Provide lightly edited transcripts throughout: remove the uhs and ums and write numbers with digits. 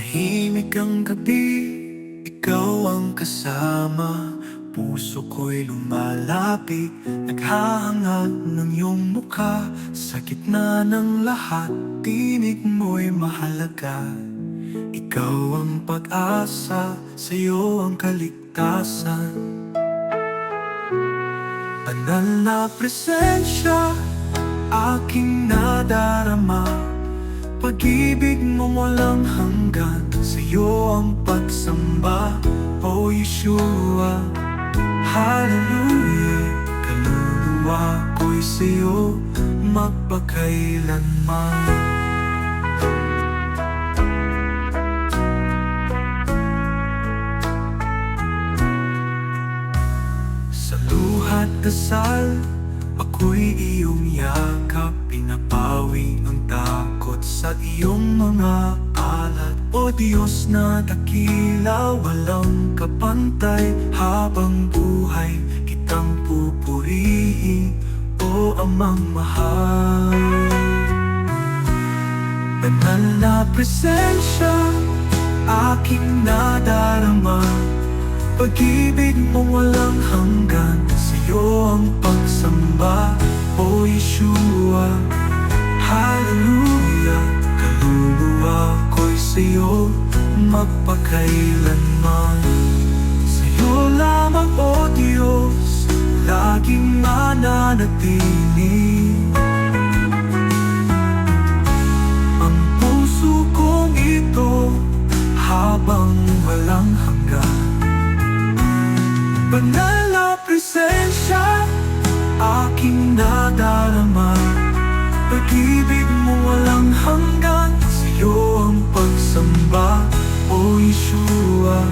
Tahimik ang gabi, ikaw ang kasama. Puso ko'y lumalapit, naghahangad ng iyong mukha. Sa gitna ng lahat, tinig mo'y mahalaga. Ikaw ang pag-asa, sa'yo ang kaligtasan. Banal na presensya, aking nadarama. Pag-ibig mong walang hanggan, sa'yo ang pagsamba, O Yeshua. Hallelujah, kaluluwa ko'y sa'yo magpakailanman. Sa luha't dasal, ako'y iyong yakap, pinapawi ang takot sa iyong mga alat. O Diyos na dakila, walang kapantay, habang buhay kitang pupurihin, O Amang mahal. Banal na presensya, aking nadarama. Pag-ibig mong walang hanggan, sa'yo ang pagsamba, O Yeshua. Hallelujah, kaluluwa ko'y sa'yo magpakailanman. Sa'yo lamang, O Diyos, laging mananatili. Ang puso kong ito habang walang hanggan. Banal na presensya, aking nadarama. Pag-ibig mo walang hanggan, sa'yo ang pagsamba, O Yeshua.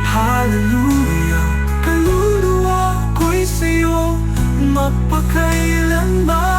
Hallelujah, kaluluwa ko'y sa'yo magpakailanman.